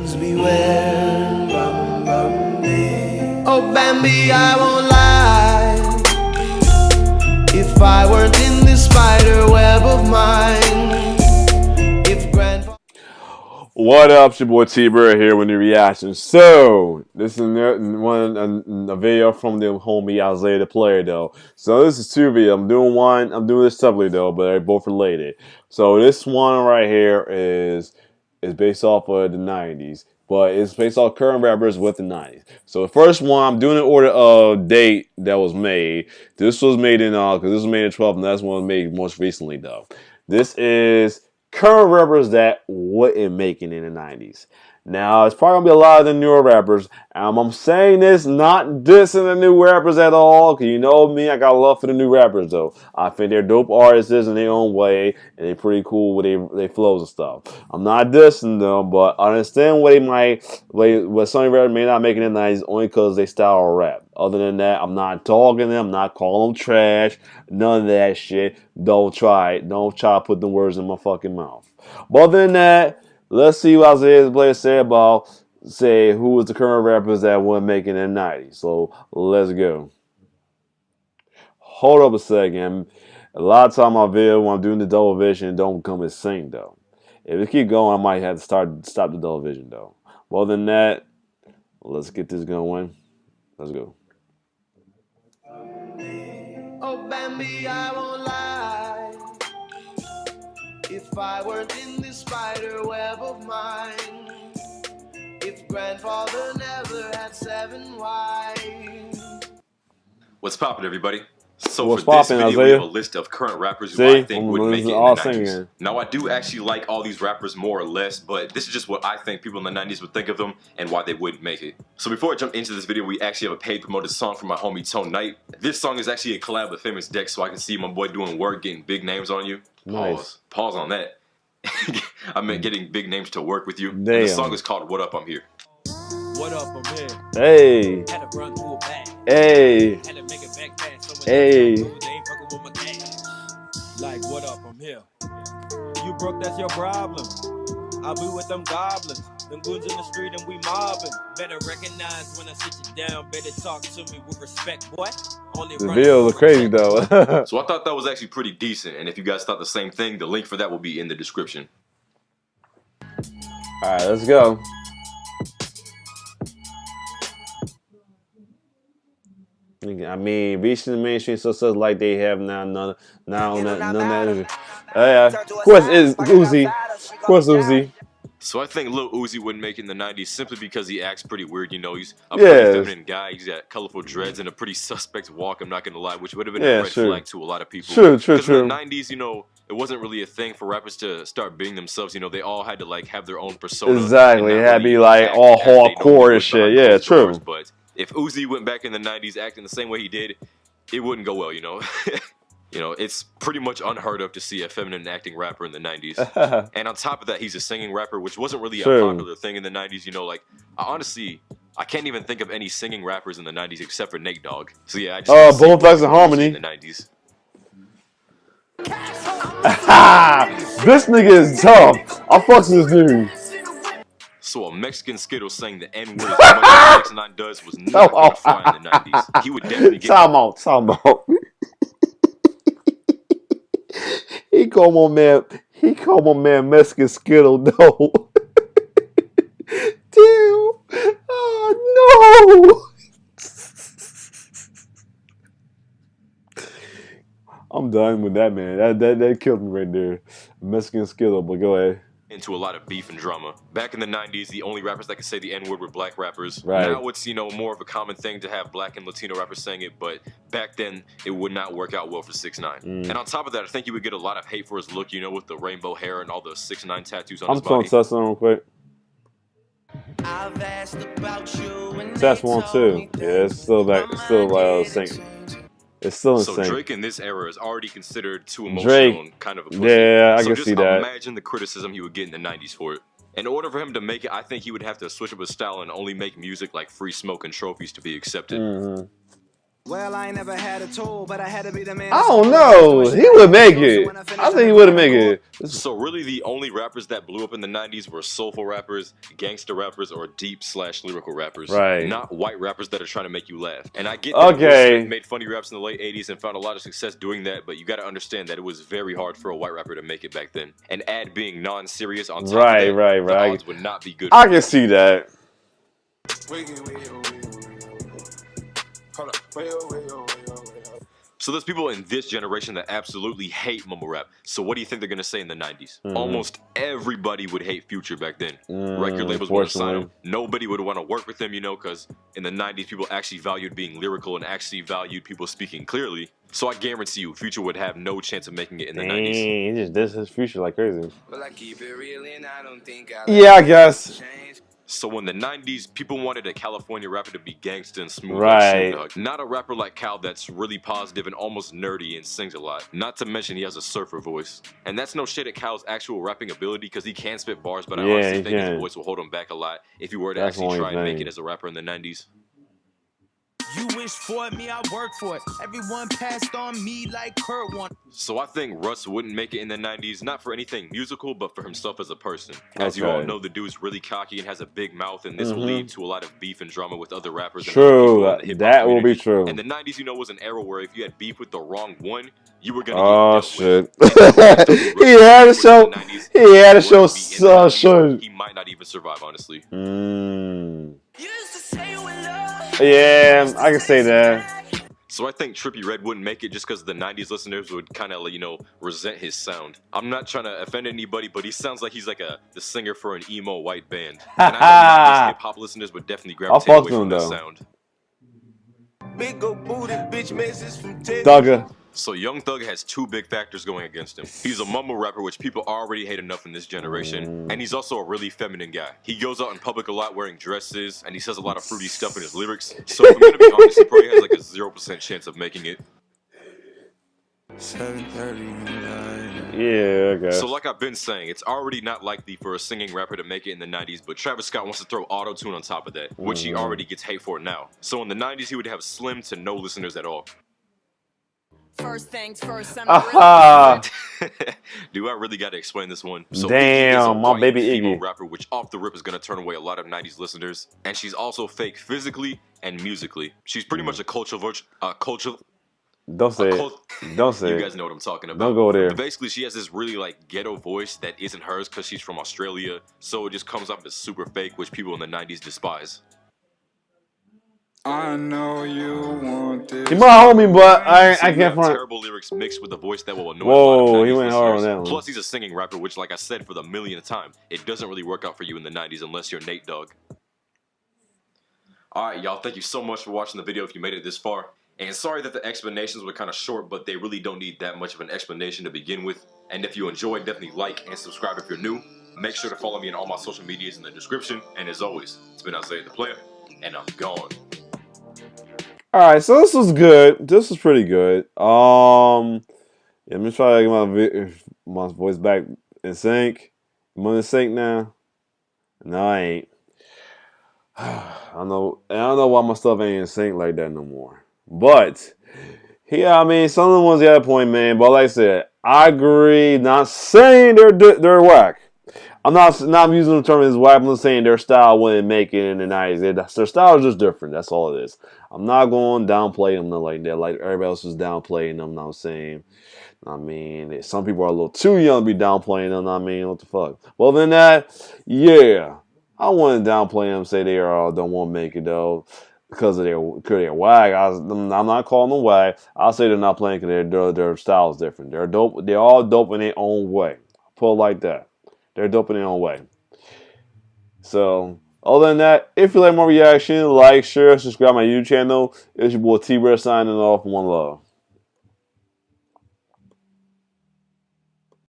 Please beware. Bum, bum, yeah. Oh, Bambi, I won't lie. If I weren't in this spider web of mine, if grandpa. What up, it's your boy T-Bird here with the reaction. So, this is a video from the homie Isaiah the Player though. So this is two videos. I'm doing this separately though, but they're both related. So this one right here is based off of the 90s. But it's based off current rappers with the 90s. So the first one, I'm doing an order of date that was made. This was made in, because this was made in 12, and that's one was made most recently though. This is current rappers that wouldn't make it in the 90s. Now, it's probably going to be a lot of the newer rappers. I'm saying this not dissing the new rappers at all, because you know me, I got love for the new rappers, though. I think they're dope artists in their own way, and they're pretty cool with their flows and stuff. I'm not dissing them, but I understand what some rappers may not make it in the 90s only because they style of rap. Other than that, I'm not talking them, I'm not calling them trash, none of that shit. Don't try it. Don't try to put the words in my fucking mouth. But other than that, let's see what Isaiah the Player said about, who was the current rappers that weren't making it in the 90s. So, let's go. Hold up a second. A lot of time my video, when I'm doing the double vision, don't become as sync, though. If it keep going, I might have to stop the double vision, though. Well, other than that, let's get this going. Let's go. Oh, Bambi, I won't lie. If I weren't in this spider web of mine, if grandfather never had 7 wives. What's poppin', everybody? So What's for this poppin', video, Isaiah? we have a list of current rappers who I think would make it in the all 90s. singing. Now, I do actually like all these rappers more or less, but this is just what I think people in the 90s would think of them and why they wouldn't make it. So before I jump into this video, we actually have a paid promoted song from my homie Tone Knight. This song is actually a collab with Famous Dex, so I can see my boy doing work, getting big names on you. Nice. Pause on that. I meant getting big names to work with you. Damn. And the song is called What Up, I'm Here. What up, I'm here. Hey. Had to run through a bag. Hey. Had to make it back fast. Hey. They ain't fucking with my cash. Like, what up, I'm here. You broke, that's your problem. I'll be with them goblins. Them goons in the street and we mobbing. Better recognize when I sit you down. Better talk to me with respect, boy. Only The video was crazy though. So I thought that was actually pretty decent, and if you guys thought the same thing, the link for that will be in the description. Alright, let's go. I mean, reaching the mainstream success like they have now, none of that. Of course, it's Uzi. Of course, Uzi. So I think Lil Uzi wouldn't make it in the 90s simply because he acts pretty weird, you know. He's a pretty feminine guy. He's got colorful dreads and a pretty suspect walk, I'm not going to lie, which would have been a red flag to a lot of people. True. Because in the 90s, you know, it wasn't really a thing for rappers to start being themselves. You know, they all had to, like, have their own persona. Exactly. It had to be, like, all hardcore and shit. Yeah, true. But if Uzi went back in the 90s acting the same way he did, it wouldn't go well, you know. You know, it's pretty much unheard of to see a feminine acting rapper in the 90s. And on top of that, he's a singing rapper, which wasn't really a popular thing in the 90s. You know, like, I can't even think of any singing rappers in the 90s except for Nate Dogg. So yeah, I just Bone Thugs and Harmony in the 90s. This nigga is tough. I fucks with this dude. So a Mexican Skittle saying the N-word as much as 6ix9ine does was not gonna fly in the 90s. He would definitely get Time out. He called my man Mexican Skittle, no. Damn. Oh, no. I'm done with that, man. That killed me right there. Mexican Skittle, but go ahead. Into a lot of beef and drama. Back in the 90s, the only rappers that could say the N-word were black rappers. Right. Now it's, you know, more of a common thing to have black and Latino rappers saying it, but back then it would not work out well for 6ix9ine. And on top of that, I think he would get a lot of hate for his look, you know, with the rainbow hair and all the 6ix9ine tattoos on his body. I'm trying to test real quick. Test 1, 2. Yeah, it's still singing. It's still insane. So Drake in this era is already considered too emotional and kind of a pussy. Yeah, I can see that. Imagine the criticism he would get in the 90s for it. In order for him to make it, I think he would have to switch up his style and only make music like Free Smoke and Trophies to be accepted. Well, I ain't never had a tool, but I had to be the man. I don't know. He would make it. I think he would make it. So really the only rappers that blew up in the 90s were soulful rappers, gangster rappers, or deep/lyrical rappers. Right. Not white rappers that are trying to make you laugh. And I get Okay. that Will Smith made funny raps in the late 80s and found a lot of success doing that, but you gotta understand that it was very hard for a white rapper to make it back then. And add being non-serious on top of that, the odds would not be good. I can see that. So there's people in this generation that absolutely hate mumble rap. So what do you think they're gonna say in the 90s? Almost everybody would hate Future back then. Record labels wouldn't sign him. Nobody would want to work with him, you know, because in the 90s people actually valued being lyrical and actually valued people speaking clearly. So I guarantee you, Future would have no chance of making it in the 90s. He just does his Future like crazy. Well, I keep it real and I don't think Yeah, I guess. So in the 90s, people wanted a California rapper to be gangsta and smooth Right. like Snoop Dogg. Not a rapper like Cal that's really positive and almost nerdy and sings a lot. Not to mention he has a surfer voice. And that's no shade at Cal's actual rapping ability because he can spit bars, but I honestly think his voice will hold him back a lot if he were to actually try and make it as a rapper in the 90s. You wish for it, me, I work for it. Everyone passed on me like Kurt one. So I think Russ wouldn't make it in the 90s, not for anything musical, but for himself as a person. As you all know, the dude's really cocky and has a big mouth, and this will lead to a lot of beef and drama with other rappers. True, that will be true. And the 90s, you know, was an era where if you had beef with the wrong one, you were gonna get shit. He had to show. He had to show. So he might not even survive, honestly. Yeah, I can say that. So I think Trippie Redd wouldn't make it just because the 90s listeners would kind of, you know, resent his sound. I'm not trying to offend anybody, but he sounds like he's like the singer for an emo white band. And I know hip-hop listeners would definitely gravitate away from that sound. Big old booty bitch messes from Thugger. So Young Thug has two big factors going against him. He's a mumble rapper, which people already hate enough in this generation, and he's also a really feminine guy. He goes out in public a lot wearing dresses, and he says a lot of fruity stuff in his lyrics. So if I'm gonna be honest, he probably has like a 0% chance of making it. 7:30. Yeah, I guess. So like I've been saying, it's already not likely for a singing rapper to make it in the 90s, but Travis Scott wants to throw auto-tune on top of that, which he already gets hate for now. So in the 90s, he would have slim to no listeners at all. First things first, Do Aha! I really got to explain this one? So Damn, my baby female Iggy. rapper, which off the rip is going to turn away a lot of 90s listeners, and she's also fake physically and musically. She's pretty much a cultural Don't say it. Don't say you it. guys know what I'm talking about. Don't go there. But basically, she has this really like ghetto voice that isn't hers because she's from Australia, so it just comes off as super fake, which people in the 90s despise. I know you want this. He my homie, but I can't front. Terrible lyrics mixed with a voice that will annoy Whoa, a lot of 90s he went hard on listeners. that one. Plus, he's a singing rapper, which, like I said for the millionth time, it doesn't really work out for you in the 90s unless you're Nate Dogg. Alright, y'all, thank you so much for watching the video if you made it this far. And sorry that the explanations were kind of short, but they really don't need that much of an explanation to begin with. And if you enjoyed, definitely like and subscribe if you're new. Make sure to follow me on all my social medias in the description. And as always, it's been Isaiah the Player, and I'm gone. Alright, so this was good. This was pretty good. Yeah, let me try to get my voice back in sync. I'm in sync now. No, I ain't. I don't know why my stuff ain't in sync like that no more. But yeah, I mean, some of the ones got a point, man. But like I said, I agree. Not saying they're whack. I'm not using the term as whack. I'm just saying their style wouldn't make it in the 90s. Their style is just different. That's all it is. I'm not going to downplay them like that. Like everybody else is downplaying them. I'm saying. I mean, some people are a little too young to be downplaying them. I mean, what the fuck? Well, then that, yeah, I wouldn't downplay them. Say they don't want to make it though because they're whack. I'm not calling them whack. I'll say they're not playing because their style is different. They're dope. They're all dope in their own way. Put it like that. They're dope in their own way. So, other than that, if you like more reaction, like, share, subscribe to my YouTube channel. It's your boy T-Bear signing off. One love.